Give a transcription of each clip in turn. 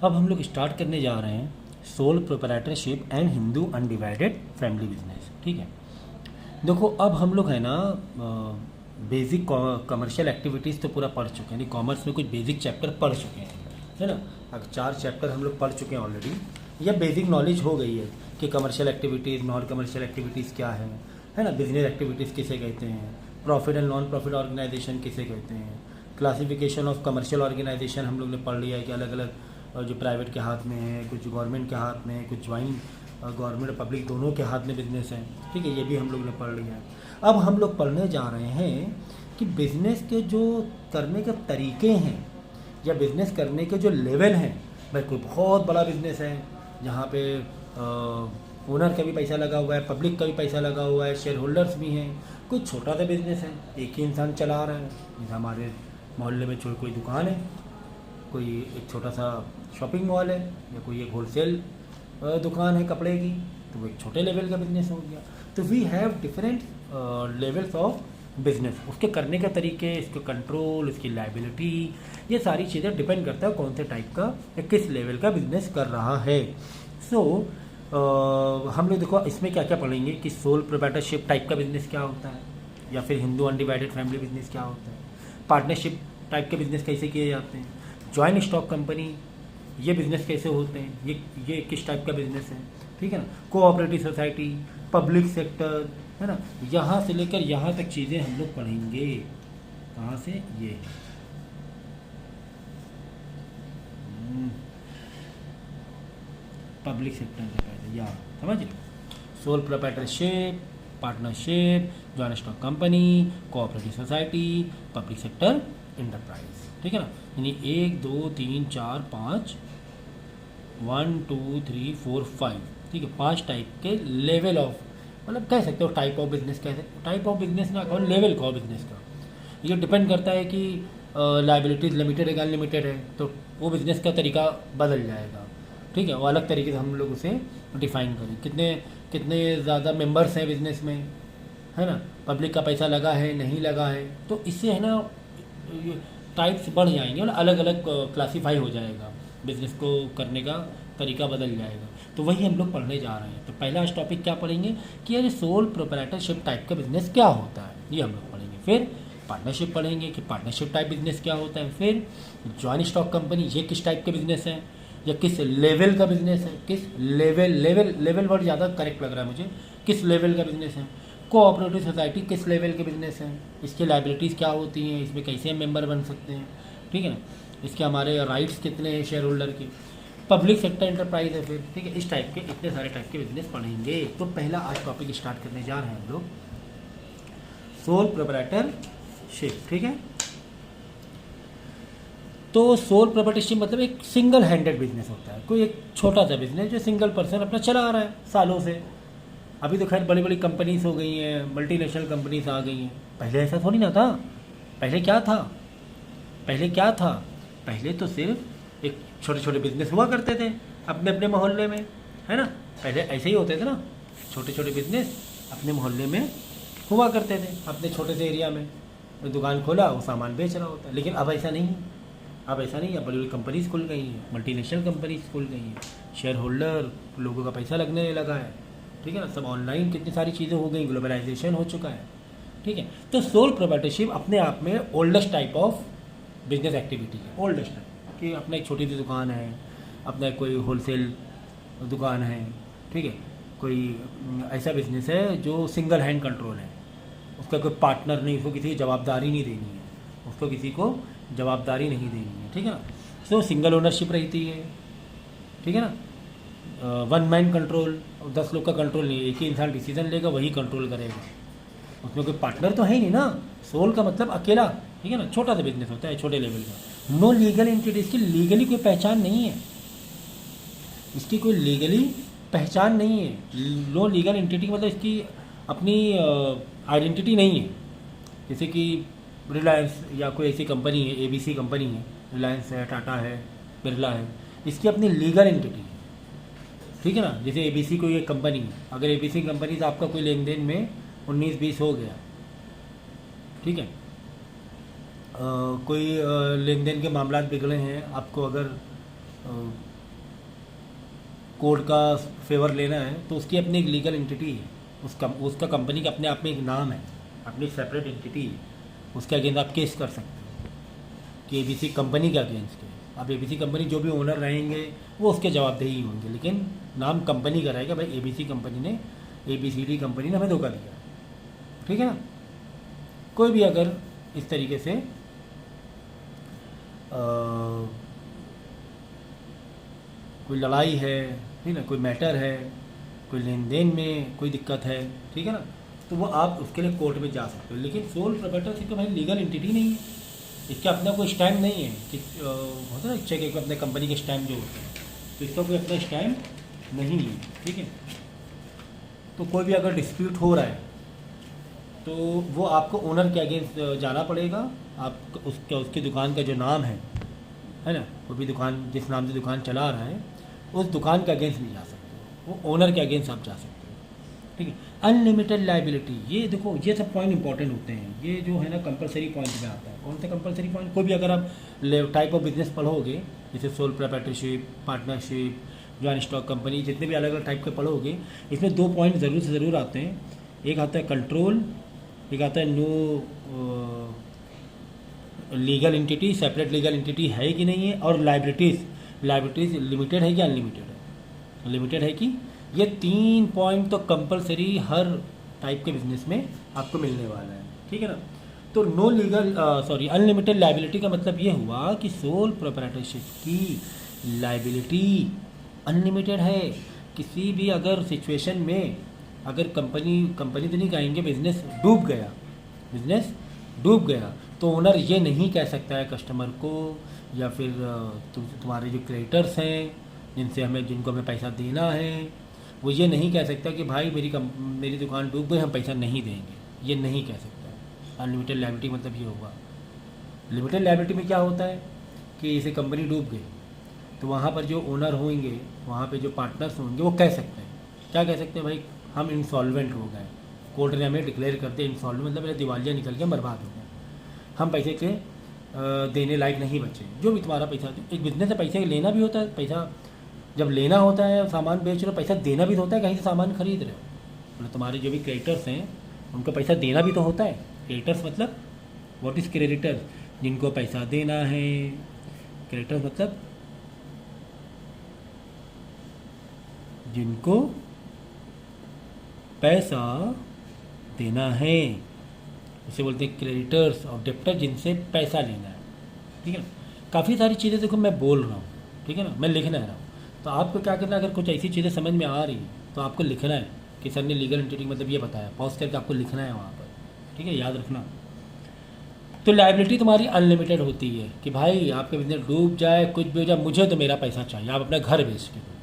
अब हम लोग स्टार्ट करने जा रहे हैं sole proprietorship and Hindu undivided family business. ठीक है, देखो अब हम लोग है ना बेसिक कमर्शियल एक्टिविटीज़ तो पूरा पढ़ चुके हैं, नहीं कॉमर्स में कुछ बेसिक चैप्टर पढ़ चुके हैं, है ना। अब 4 चैप्टर हम लोग पढ़ चुके हैं ऑलरेडी, या बेसिक नॉलेज हो गई है कि commercial activities non commercial activities क्या है ना, बिजनेस एक्टिविटीज़ किसे कहते हैं, profit and non profit organisation किसे कहते हैं, क्लासिफिकेशन ऑफ कमर्शियल ऑर्गेनाइजेशन हम लोग ने पढ़ लिया है कि अलग अलग जो प्राइवेट के हाथ में है, कुछ गवर्नमेंट के हाथ में है, कुछ ज्वाइंट गवर्नमेंट पब्लिक दोनों के हाथ में बिजनेस है। ठीक है, ये भी हम लोग ने पढ़ लिया है। अब हम लोग पढ़ने जा रहे हैं कि बिजनेस के जो करने के तरीके हैं या बिजनेस करने के जो लेवल हैं। भाई कोई बहुत बड़ा बिजनेस है जहाँ पे ओनर का भी पैसा लगा हुआ है, पब्लिक का भी पैसा लगा हुआ है, शेयर होल्डर्स भी हैं। कोई छोटा सा बिजनेस है, एक ही इंसान चला रहा है, जैसे हमारे मोहल्ले में कोई दुकान है, कोई एक छोटा सा शॉपिंग मॉल है, या कोई एक होलसेल दुकान है कपड़े की, तो वो एक छोटे लेवल का बिजनेस हो गया। तो we have different levels of business, उसके करने के तरीके, इसके कंट्रोल, इसकी लाइबिलिटी, ये सारी चीज़ें डिपेंड करता है कौन से टाइप का या किस लेवल का बिजनेस कर रहा है। सो हम लोग देखो इसमें क्या क्या पढ़ेंगे कि सोल प्रोप्राइटरशिप टाइप का बिजनेस क्या होता है, या फिर हिंदू अनडिवाइडेड फैमिली बिजनेस क्या होता है, पार्टनरशिप टाइप के बिजनेस कैसे किए जाते हैं, जॉइंट स्टॉक कंपनी ये बिज़नेस कैसे होते हैं, ये किस टाइप का बिज़नेस है। ठीक है ना, कोऑपरेटिव सोसाइटी, पब्लिक सेक्टर, है ना, यहाँ से लेकर यहाँ तक चीज़ें हम लोग पढ़ेंगे। कहाँ से ये पब्लिक सेक्टर से पहले या समझ लो, sole proprietorship, partnership, joint stock company, cooperative society, public sector enterprise. ठीक है ना, यानी 1 2 3 4 5 1 2 3 4 5, ठीक है, 5 टाइप के लेवल ऑफ, मतलब कह सकते हो टाइप ऑफ बिजनेस, कह सकते हो टाइप ऑफ बिजनेस ना कहो, लेवल कहो बिजनेस का। ये डिपेंड करता है कि लाइबिलिटीज़ लिमिटेड है या अनलिमिटेड है, तो वो बिज़नेस का तरीका बदल जाएगा। ठीक है, वो अलग तरीके से हम लोग उसे डिफाइन करें, कितने कितने ज़्यादा मेंबर्स हैं बिज़नेस में, है ना, पब्लिक का पैसा लगा है नहीं लगा है, तो इससे है ना टाइप्स बढ़ जाएंगे, मतलब अलग अलग क्लासीफाई हो जाएगा, बिज़नेस को करने का तरीका बदल जाएगा। तो वही हम लोग पढ़ने जा रहे हैं। तो पहला आज टॉपिक क्या पढ़ेंगे कि ये सोल प्रोप्राइटरशिप टाइप का बिजनेस क्या होता है, ये हम लोग पढ़ेंगे। फिर पार्टनरशिप पढ़ेंगे कि पार्टनरशिप टाइप बिजनेस क्या होता है। फिर जॉइंट स्टॉक कंपनी, ये किस टाइप के बिजनेस है या किस लेवल का बिजनेस है, किस लेवल वर्ड ज़्यादा करेक्ट लग रहा है मुझे, किस लेवल का बिजनेस है। कोऑपरेटिव सोसाइटी किस लेवल के बिजनेस हैं, इसकी लाइबिलिटीज़ क्या होती हैं, इसमें कैसे हम मेंबर बन सकते हैं, ठीक है ना, इसके हमारे राइट्स कितने हैं शेयर होल्डर के। पब्लिक सेक्टर एंटरप्राइज है फिर, ठीक है, इस टाइप के इतने सारे टाइप के बिजनेस पढ़ेंगे। तो पहला आज टॉपिक स्टार्ट करने जा रहे हैं हम लोग, सोल प्रोप्राइटरशिप। ठीक है, तो सोल प्रोप्राइटरशिप मतलब एक सिंगल हैंडेड बिजनेस होता है, कोई एक छोटा सा बिजनेस जो सिंगल पर्सन अपना चला रहा है सालों से। अभी तो खैर बड़ी बड़ी कंपनीज हो गई हैं, मल्टीनेशनल कंपनीज आ गई हैं, पहले ऐसा थोड़ी ना था। पहले क्या था, पहले तो सिर्फ एक छोटे छोटे बिजनेस हुआ करते थे अपने अपने मोहल्ले में, है ना, पहले ऐसे ही होते थे ना, छोटे छोटे बिजनेस अपने मोहल्ले में हुआ करते थे, अपने छोटे से एरिया में दुकान खोला, वो सामान बेच रहा होता है। लेकिन अब ऐसा नहीं, अब बड़ी बड़ी कंपनीज खुल गई हैं, मल्टीनेशनल कंपनीज खुल गई हैं, शेयर होल्डर लोगों का पैसा लगने लगा है, ठीक है ना, सब ऑनलाइन कितनी सारी चीज़ें हो गई, ग्लोबलाइजेशन हो चुका है। ठीक है, तो सोल प्रोप्राइटरशिप अपने आप में oldest type of business activity है, ओल्डेस्ट टाइप कि अपना एक छोटी सी दुकान है, अपना कोई होलसेल दुकान है, ठीक है, कोई ऐसा बिजनेस है जो सिंगल हैंड कंट्रोल है, उसका कोई पार्टनर नहीं, उसको किसी की जवाबदारी नहीं देनी है, उसको किसी को जवाबदारी नहीं देनी है। ठीक है ना, सो सिंगल ओनरशिप रहती है, ठीक है ना, वन मैन कंट्रोल, 10 लोग का कंट्रोल नहीं, एक ही इंसान डिसीजन लेगा, वही कंट्रोल करेगा, उसमें कोई पार्टनर तो है ही नहीं ना। सोल का मतलब अकेला, ठीक है ना, छोटा सा बिजनेस होता है, छोटे लेवल का। नो लीगल एंटिटी, इसकी लीगली कोई पहचान नहीं है, इसकी कोई लीगली पहचान नहीं है। नो लीगल एंटिटी मतलब इसकी अपनी आइडेंटिटी नहीं है। जैसे कि रिलायंस या कोई ऐसी कंपनी है, ABC कंपनी है, रिलायंस है, टाटा है, बिरला है, इसकी अपनी लीगल एंटिटी है, ठीक है ना। जैसे ABC कोई एक कंपनी है, अगर ABC कंपनी से आपका कोई लेन देन में 19-20 हो गया, ठीक है, कोई लेन देन के मामला बिगड़े हैं, आपको अगर कोर्ट का फेवर लेना है तो उसकी अपनी एक लीगल एंटिटी है, उसका कंपनी का अपने आप में एक नाम है, अपनी सेपरेट एंटिटी है, उसके अगेंस्ट आप केस कर सकते हो कि एबीसी कंपनी के अगेंस्ट है। अब एबीसी कंपनी जो भी ओनर रहेंगे वो उसके जवाबदेही होंगे, लेकिन नाम कंपनी का रहेगा, भाई एबीसी कंपनी ने, एबीसीडी कंपनी ने हमें धोखा दिया, ठीक है ना। कोई भी अगर इस तरीके से कोई लड़ाई है, ठीक है ना, कोई मैटर है, कोई लेन देन में कोई दिक्कत है, ठीक है ना, तो वो आप उसके लिए कोर्ट में जा सकते हो। लेकिन सोल प्रोप्राइटरशिप तो भाई लीगल एंटिटी नहीं है, इसका अपना कोई स्टैम्प नहीं है कि होता है ना चेक अपने कंपनी के स्टैम्प जो होते हैं, तो इसका कोई अपना स्टैम्प नहीं है, ठीक है। तो कोई भी अगर डिस्प्यूट हो रहा है तो वो आपको ओनर के अगेंस्ट जाना पड़ेगा। आप उसकी दुकान का जो नाम है ना, कोई भी दुकान जिस नाम से दुकान चला रहा है उस दुकान के अगेंस्ट नहीं जा सकते, वो ओनर के अगेंस्ट आप जा सकते हो, ठीक है। अनलिमिटेड लाइबिलिटी, ये देखो ये सब पॉइंट इंपॉर्टेंट होते हैं, ये जो है ना कंपलसरी पॉइंट में आता है। कौन सा कंपलसरी पॉइंट? कोई भी अगर आप टाइप ऑफ बिजनेस पढ़ोगे, जैसे soul proprietorship, partnership, joint stock company, जितने भी अलग अलग टाइप के पढ़ोगे, इसमें दो पॉइंट ज़रूर से ज़रूर आते हैं। एक आता है कंट्रोल, एक आता है no legal entity, separate legal entity है कि नहीं है, और लाइबिलिटीज़ लिमिटेड है कि अनलिमिटेड है, लिमिटेड है कि, ये 3 पॉइंट तो कंपलसरी हर टाइप के बिजनेस में आपको मिलने वाला है, ठीक है ना। तो नो लीगल अनलिमिटेड लाइबिलिटी का मतलब ये हुआ कि सोल प्रोप्राइटरशिप की लाइबिलिटी अनलिमिटेड है। किसी भी अगर सिचुएशन में अगर कंपनी तो नहीं कहेंगे, बिजनेस डूब गया तो ओनर ये नहीं कह सकता है कस्टमर को या फिर तुम्हारे जो क्रेडिटर्स हैं जिनको हमें पैसा देना है, वो ये नहीं कह सकता कि भाई मेरी दुकान डूब गई, हम पैसा नहीं देंगे, ये नहीं कह सकता। अनलिमिटेड लायबिलिटी मतलब ये होगा। लिमिटेड लायबिलिटी में क्या होता है कि जैसे कंपनी डूब गई तो वहाँ पर जो ओनर होंगे, वहाँ पे जो पार्टनर्स होंगे, वो कह सकते हैं, क्या कह सकते हैं, भाई हम इंसॉल्वेंट हो गए, कोर्ट ने हमें डिक्लेयर कर दिया इंसॉल्वेंट, मतलब मेरा दिवालिया निकल के बर्बाद हो गया, हम पैसे के देने लायक नहीं बचे। जो भी तुम्हारा पैसा, एक बिजनेस से पैसे लेना भी होता है, पैसा जब लेना होता है, सामान बेच रहे हो, पैसा देना भी तो होता है, कहीं से सामान खरीद रहे हो, मतलब तुम्हारे जो भी क्रेडिटर्स हैं उनको पैसा देना भी तो होता है। क्रेडिटर्स मतलब व्हाट इज़ क्रेडिटर्स? जिनको पैसा देना है। क्रेडिटर्स मतलब जिनको पैसा देना है, उसे बोलते हैं क्रेडिटर्स, और डेप्टर जिनसे पैसा लेना है, ठीक है ना। काफ़ी सारी चीज़ें देखो मैं बोल रहा हूँ, ठीक है ना, मैं लिखना रहा हूँ, तो आपको क्या करना है, अगर कुछ ऐसी चीज़ें समझ में आ रही है तो आपको लिखना है कि सर ने लीगल एंटिटी मतलब ये बताया, पॉज करके आपको लिखना है वहाँ पर, ठीक है, याद रखना। तो लायबिलिटी तुम्हारी अनलिमिटेड होती है कि भाई आपके बिजनेस डूब जाए, कुछ भी हो जाए, मुझे तो मेरा पैसा चाहिए, आप अपना घर बेच के दो,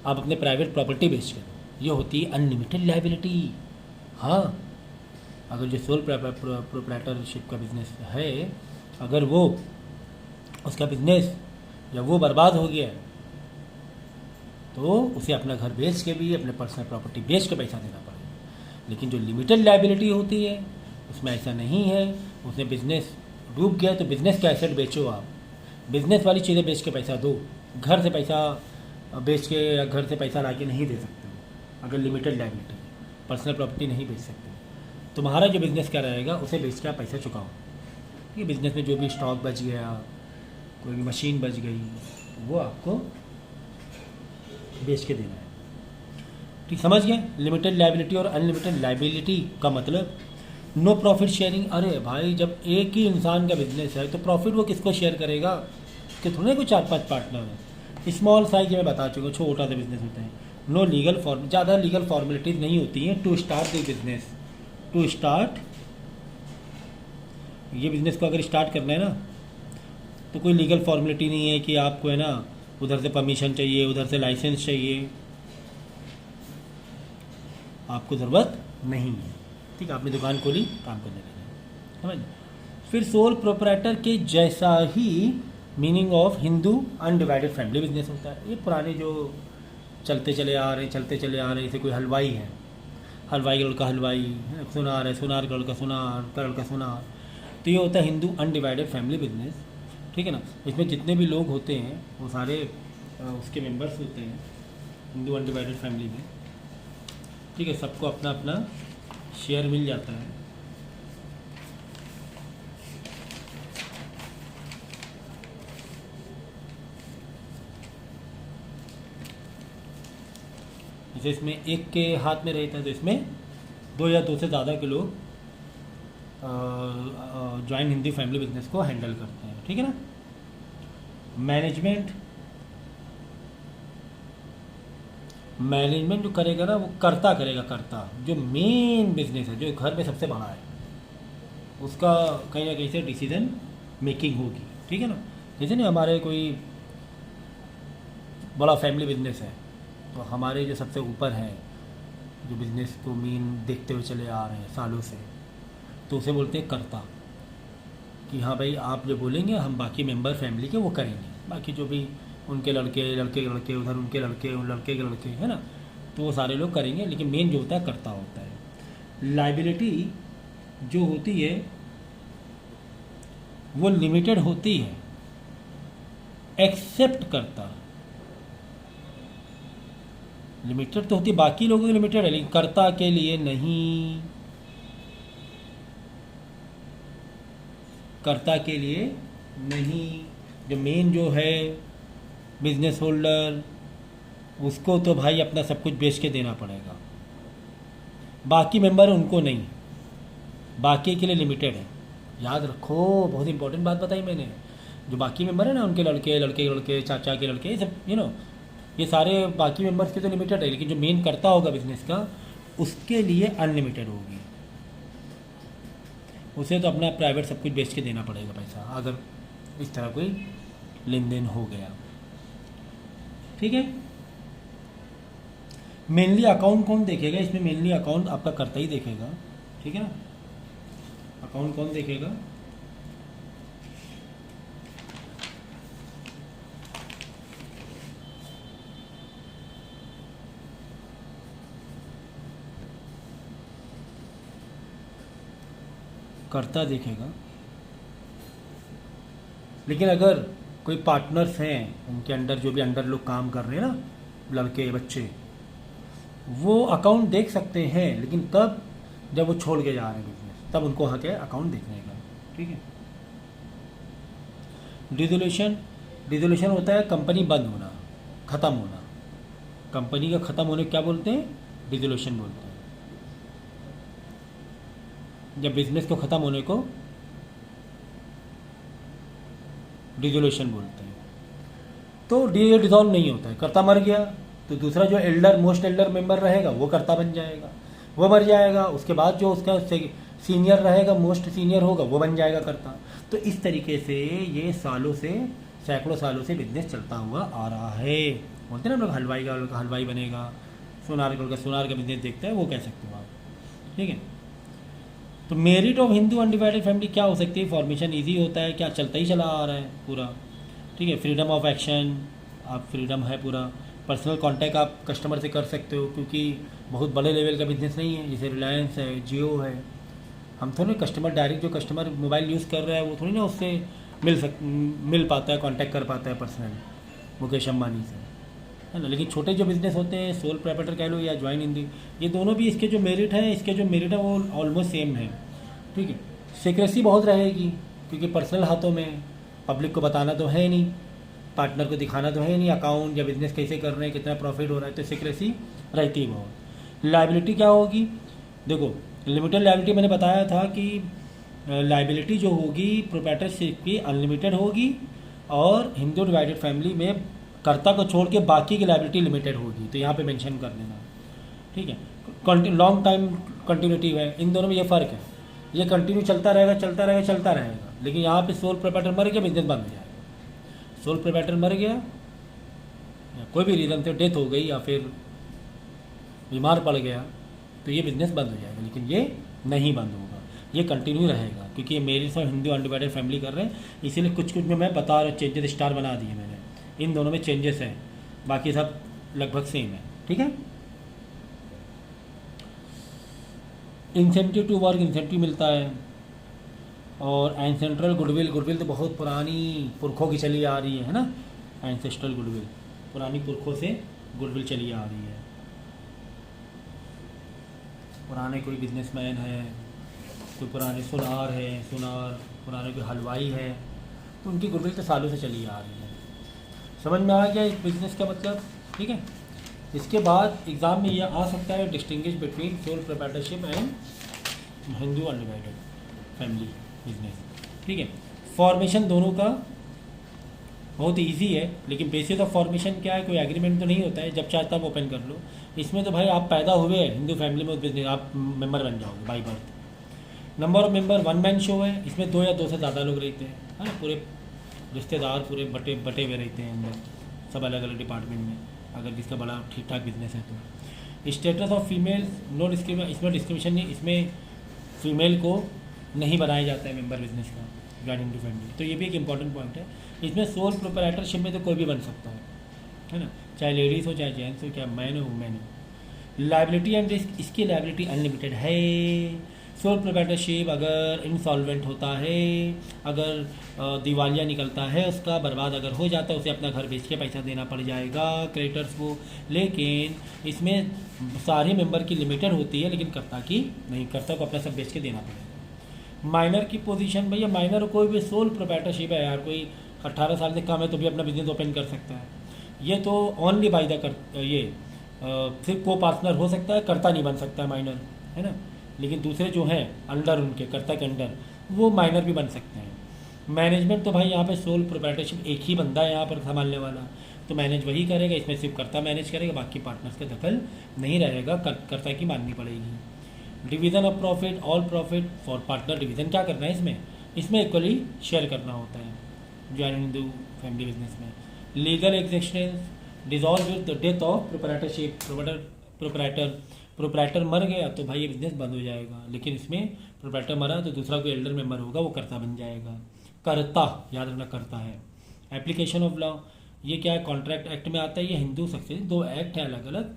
आप अपने प्राइवेट प्रॉपर्टी बेच के दो, ये होती है अनलिमिटेड लायबिलिटी। हाँ, अगर जो सोल प्रोप्राइटरशिप का बिजनेस है, अगर वो उसका बिजनेस या वो बर्बाद हो गया तो उसे अपना घर बेच के भी, अपने पर्सनल प्रॉपर्टी बेच के पैसा देना पड़ेगा। लेकिन जो लिमिटेड लायबिलिटी होती है उसमें ऐसा नहीं है, उसने बिजनेस डूब गया तो बिजनेस का एसेट बेचो, आप बिजनेस वाली चीज़ें बेच के पैसा दो, घर से पैसा बेच के या घर से पैसा ला के नहीं दे सकते हो। अगर लिमिटेड लायबिलिटी, पर्सनल प्रॉपर्टी नहीं बेच सकते, तुम्हारा जो बिज़नेस क्या रहेगा उसे बेच के आप पैसा चुकाओ। ये बिज़नेस में जो भी स्टॉक बच गया, कोई भी मशीन बच गई, वो आपको बेच के देना है, ठीक, समझ गए। लिमिटेड लायबिलिटी और अनलिमिटेड लायबिलिटी का मतलब नो प्रॉफिट शेयरिंग। अरे भाई, जब एक ही इंसान का बिजनेस है तो प्रॉफिट वो किसको शेयर करेगा, कि थोड़े कोई 4-5 पार्टनर हैं। स्मॉल साइज मैं बता चुका हूँ, छोटा सा बिजनेस होता है, नो लीगल ज़्यादा लीगल फॉर्मेलिटीज़ नहीं होती हैं to start the business. To start, ये बिज़नेस को अगर स्टार्ट करना है ना तो कोई लीगल फॉर्मेलिटी नहीं है कि आपको है ना उधर से परमिशन चाहिए, उधर से लाइसेंस चाहिए, आपको ज़रूरत नहीं है, ठीक है। आपने दुकान खोली, काम करने लगे, समझ। फिर सोल प्रोप्राइटर के जैसा ही meaning of Hindu undivided family business होता है। ये पुराने जो चलते चले आ रहे जैसे कोई हलवाई है, हलवाई का लड़का हलवाई है, सुनार है, सुनार का लड़का सुनार, का लड़का सुनार, तो ये होता है हिंदू अनडिवाइडेड फैमिली बिजनेस, ठीक है ना। इसमें जितने भी लोग होते हैं वो सारे उसके मेंबर्स होते हैं हिंदू अनडिवाइडेड फैमिली में, ठीक है, सबको अपना अपना शेयर मिल जाता है। जैसे इसमें एक के हाथ में रहता है तो इसमें दो या दो से ज़्यादा के लोग जॉइंट हिंदी फैमिली बिजनेस को हैंडल करते हैं, ठीक है ना। मैनेजमेंट जो करेगा ना वो कर्ता करेगा, कर्ता जो मेन बिजनेस है, जो घर में सबसे बड़ा है, उसका कहीं ना कहीं से डिसीजन मेकिंग होगी, ठीक है ना। जैसे ना हमारे कोई बड़ा फैमिली बिजनेस है तो हमारे जो सबसे ऊपर हैं, जो बिज़नेस को मेन देखते हुए चले आ रहे हैं सालों से, तो उसे बोलते हैं कर्ता, कि हाँ भाई आप जो बोलेंगे हम बाकी मेंबर फैमिली के वो करेंगे, बाकी जो भी उनके लड़के उधर उनके लड़के उन लड़के के लड़के, है ना, तो वो सारे लोग करेंगे, लेकिन मेन जो होता है कर्ता होता है। लाइबिलिटी जो होती है वो लिमिटेड होती है एक्सेप्ट कर्ता। लिमिटेड तो होती है, बाकी लोगों की लिमिटेड है, लेकिन कर्ता के लिए नहीं, कर्ता के लिए नहीं। जो मेन जो है बिजनेस होल्डर, उसको तो भाई अपना सब कुछ बेच के देना पड़ेगा, बाकी मेंबर उनको नहीं, बाकी के लिए लिमिटेड है। याद रखो, बहुत इंपॉर्टेंट बात बताई मैंने। जो बाकी मेंबर है ना, उनके लड़के चाचा के लड़के, ये सब ये सारे बाकी मेंबर्स के तो लिमिटेड है, लेकिन जो मेन करता होगा बिजनेस का उसके लिए अनलिमिटेड होगी। उसे तो अपना प्राइवेट सब कुछ बेच के देना पड़ेगा पैसा, अगर इस तरह कोई लेन देन हो गया, ठीक है। मेनली अकाउंट कौन देखेगा इसमें? मेनली अकाउंट आपका कर्ता ही देखेगा, ठीक है ना। अकाउंट कौन देखेगा? कर्ता देखेगा। लेकिन अगर कोई पार्टनर्स हैं उनके अंडर, जो भी अंडर लोग काम कर रहे हैं ना, लड़के बच्चे, वो अकाउंट देख सकते हैं, लेकिन तब जब वो छोड़ के जा रहे हैं बिजनेस, तब उनको हक है अकाउंट देखने का, ठीक है। डिसोल्यूशन होता है कंपनी बंद होना, ख़त्म होना। कंपनी का ख़त्म होने को क्या बोलते हैं? डिसोल्यूशन बोलते हैं। जब बिजनेस को ख़त्म होने को डिसोल्यूशन बोलते हैं। तो ये डिसॉल्व नहीं होता है, कर्ता मर गया तो दूसरा जो मोस्ट एल्डर मेंबर रहेगा वो कर्ता बन जाएगा, वो मर जाएगा, उसके बाद जो उसका सीनियर रहेगा, मोस्ट सीनियर होगा, वो बन जाएगा कर्ता। तो इस तरीके से ये सालों से, सैकड़ों सालों से बिजनेस चलता हुआ आ रहा है। बोलते हैं ना लोग, हलवाई का हलवाई बनेगा, सुनार का बिजनेस देखता है, वो कह सकते हो आप, ठीक है। तो merit of Hindu undivided family क्या हो सकती है? फॉर्मेशन इजी होता है, क्या चलता ही चला आ रहा है पूरा, ठीक है। फ्रीडम ऑफ एक्शन, आप फ्रीडम है पूरा। पर्सनल कांटेक्ट आप कस्टमर से कर सकते हो, क्योंकि बहुत बड़े लेवल का बिजनेस नहीं है, जैसे रिलायंस है, जियो है। हम थोड़ी कस्टमर डायरेक्ट, जो कस्टमर मोबाइल यूज़ कर रहा है वो थोड़ी ना उससे मिल पाता है, कांटेक्ट कर पाता है पर्सनली मुकेश अम्बानी से, है ना। लेकिन छोटे जो बिजनेस होते हैं, सोल प्रोप्राइटर कह लो या ज्वाइन हिंदी, ये दोनों भी इसके जो मेरिट है वो ऑलमोस्ट सेम है, ठीक है। सीक्रेसी बहुत रहेगी, क्योंकि पर्सनल हाथों में, पब्लिक को बताना तो है नहीं, पार्टनर को दिखाना तो है नहीं अकाउंट या बिजनेस कैसे कर रहे हैं, कितना प्रॉफिट हो रहा है, तो सीक्रेसी रहती है बहुत। लाइबिलिटी क्या होगी? देखो, लिमिटेड लाइबिलिटी मैंने बताया था कि लाइबिलिटी जो होगी प्रोप्राइटरशिप की अनलिमिटेड होगी, और हिंदू डिवाइडेड फैमिली में कर्ता को छोड़ के बाकी की लाइबिलिटी लिमिटेड होगी, तो यहाँ पे मेंशन कर देना, ठीक है। लॉन्ग टाइम कंटिन्यूटी है, इन दोनों में ये फ़र्क है, ये कंटिन्यू चलता रहेगा, लेकिन यहाँ पे सोल प्रोप्राइटर मर गया, बिजनेस बंद हो जाएगा। सोल प्रोप्राइटर मर गया या कोई भी रीज़न से डेथ हो गई या फिर बीमार पड़ गया, तो ये बिज़नेस बंद हो जाएगा, लेकिन ये नहीं बंद होगा, ये कंटिन्यू रहेगा, क्योंकि ये मेरी सब हिंदू अनडिवाइडेड फैमिली कर रहे हैं, इसीलिए कुछ में मैं बता रहा हूँ, चेंजेस स्टार बना दिए मैंने, इन दोनों में चेंजेस हैं, बाकी सब लगभग सेम है, ठीक है। इंसेंटिव टू वर्क, इंसेंटिव मिलता है। और एंसेंट्रल गुडविल तो बहुत पुरानी पुरखों की चली आ रही है ना, एंसेस्ट्रल गुडविल, पुरानी पुरखों से गुडविल चली आ रही है। पुराने कोई बिजनेसमैन है, कोई पुराने सुनार, पुराने कोई हलवाई है, तो उनकी गुडविल तो सालों से चली आ रही है। समझ में आ गया इस बिज़नेस का मतलब, ठीक है। इसके बाद एग्ज़ाम में यह आ सकता है distinguish between sole proprietorship and Hindu undivided family business, ठीक है। फॉर्मेशन दोनों का बहुत इजी है, लेकिन बेसिस ऑफ फॉर्मेशन क्या है, कोई एग्रीमेंट तो नहीं होता है, जब चाहे तब ओपन कर लो। इसमें तो भाई आप पैदा हुए हिंदू फैमिली में, उस बिजनेस आप मेंबर बन जाओगे by birth. Number of member 1 man show है, इसमें 2 या 2 से ज़्यादा लोग रहते हैं, है ना। पूरे रिश्तेदार पूरे बटे हुए रहते हैं अंदर, सब अलग अलग डिपार्टमेंट में, अगर जिसका बड़ा ठीक ठाक बिजनेस है तो। Status of female no discrimination, इसमें डिस्क्रिमिनेशन नहीं, इसमें फीमेल को नहीं बनाया जाता है मेंबर बिजनेस का ज्वाइन हिंदू फैमिली, तो ये भी एक इंपॉर्टेंट पॉइंट है। इसमें सोल प्रोप्राइटरशिप में तो कोई भी बन सकता है ना, चाहे लेडीज़ हो चाहे जेंट्स हो, चाहे मैन हो वुमेन हो। लाइबिलिटी एंड रिस्क, इसकी लाइबिलिटी अनलिमिटेड है। सोल प्रोप्राइटरशिप अगर इंसॉल्वेंट होता है, अगर दिवालिया निकलता है उसका, बर्बाद अगर हो जाता है, उसे अपना घर बेच के पैसा देना पड़ जाएगा क्रेडिटर्स को। लेकिन इसमें सारे मेंबर की लिमिटेड होती है, लेकिन कर्ता की नहीं, कर्ता को अपना सब बेच के देना पड़ेगा। माइनर की पोजीशन, भैया माइनर कोई भी सोल प्रोप्राइटरशिप है यार, कोई 18 साल से कम है तो भी अपना बिजनेस ओपन कर सकता है। ये तो ओनली बाई द सिर्फ को पार्टनर हो सकता है, कर्ता नहीं बन सकता है माइनर, है ना। लेकिन दूसरे जो हैं अंडर, उनके कर्ता के अंडर, वो माइनर भी बन सकते हैं। मैनेजमेंट तो भाई यहाँ पे सोल प्रोप्राइटरशिप एक ही बंदा है यहाँ पर संभालने वाला, तो मैनेज वही करेगा, इसमें सिर्फ कर्ता मैनेज करेगा, बाकी पार्टनर्स का दखल नहीं रहेगा, कर्ता की माननी पड़ेगी। Division of profit, all profit for partner, division क्या करना है इसमें इक्वली शेयर करना होता है ज्वाइन हिंदू फैमिली बिजनेस में। Legal existence dissolve with the death of proprietorship, proprietor मर गया तो भाई ये बिजनेस बंद हो जाएगा, लेकिन इसमें प्रोप्राइटर मरा तो दूसरा कोई एल्डर मेंबर होगा, वो कर्ता बन जाएगा। कर्ता याद रखना, कर्ता है। एप्लीकेशन ऑफ लॉ, ये क्या है, कॉन्ट्रैक्ट एक्ट में आता है, ये हिंदू सक्सेशन, 2 एक्ट है अलग अलग।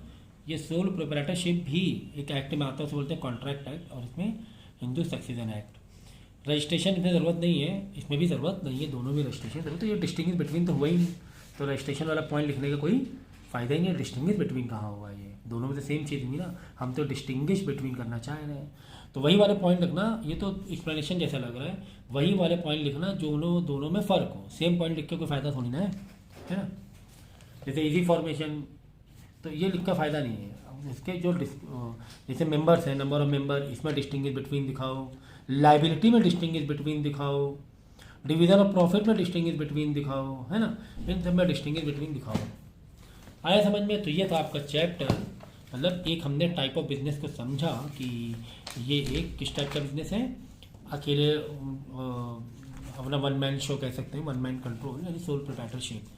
ये सोल प्रोप्राइटरशिप भी एक एक्ट में आता है, उसे बोलते हैं कॉन्ट्रैक्ट एक्ट, और इसमें हिंदू सक्सेशन एक्ट। रजिस्ट्रेशन इसमें ज़रूरत नहीं है, इसमें भी ज़रूरत नहीं है, दोनों में रजिस्ट्रेशन ज़रूरत है। ये डिस्टिंग्विश बिटवीन तो हुआ ही नहीं, तो रजिस्ट्रेशन वाला पॉइंट लिखने का कोई फ़ायदा ही नहीं है। डिस्टिंग्विश बिटवीन कहाँ हुआ, ये दोनों में तो सेम चीज़ हुई ना, हम तो डिस्टिंग्विश बिटवीन करना चाह रहे हैं, तो वही वाले पॉइंट लिखना। ये तो एक्सप्लेनेशन जैसा लग रहा है, वही वाले पॉइंट लिखना जो दोनों में फ़र्क हो। सेम पॉइंट लिख के कोई फ़ायदा थोड़ी ना है ना। जैसे इजी फॉर्मेशन, तो ये लिख का फ़ायदा नहीं है। इसके जो जैसे मेंबर्स हैं, नंबर ऑफ मेंबर, इसमें डिस्टिंग्विश बिटवीन दिखाओ, लाइबिलिटी में डिस्टिंग्विश बिटवीन दिखाओ, डिवीज़न ऑफ प्रॉफिट में डिस्टिंग्विश बिटवीन दिखाओ, है ना, इन सब में डिस्टिंग्विश बिटवीन दिखाओ। आया समझ में? तो ये था आपका चैप्टर, मतलब एक हमने टाइप ऑफ बिजनेस को समझा कि ये एक किस टाइप का बिजनेस है, अकेले अपना 1 मैन शो कह सकते हैं, 1 मैन कंट्रोल यानी सोल प्रोप्राइटरशिप,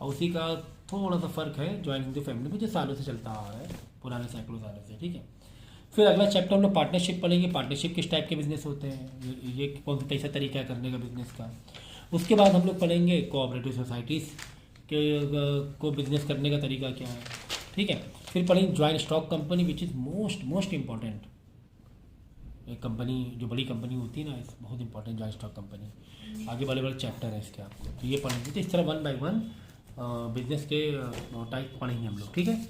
और उसी का थोड़ा सा फ़र्क है ज्वाइन हिंदू फैमिली में जो सालों से चलता आ रहा है, पुराने सैकड़ों सालों से, ठीक है। फिर अगला चैप्टर हम लोग पार्टनरशिप पढ़ेंगे, पार्टनरशिप किस टाइप के बिजनेस होते हैं, ये कौन सा कैसा तरीका है करने का बिजनेस का। उसके बाद हम लोग पढ़ेंगे कोऑपरेटिव सोसाइटीज़ के को बिजनेस करने का तरीका क्या है, ठीक है। फिर पढ़ेंगे joint stock company which is most important. एक कंपनी जो बड़ी कंपनी होती है ना, इस बहुत इंपॉर्टेंट ज्वाइंट स्टॉक कंपनी, आगे बड़े बड़े चैप्टर हैं इसके आपको, तो ये पढ़ेंगे। तो इस तरह 1 बाय 1 बिजनेस के टाइप पढ़ेंगे हम लोग, ठीक है।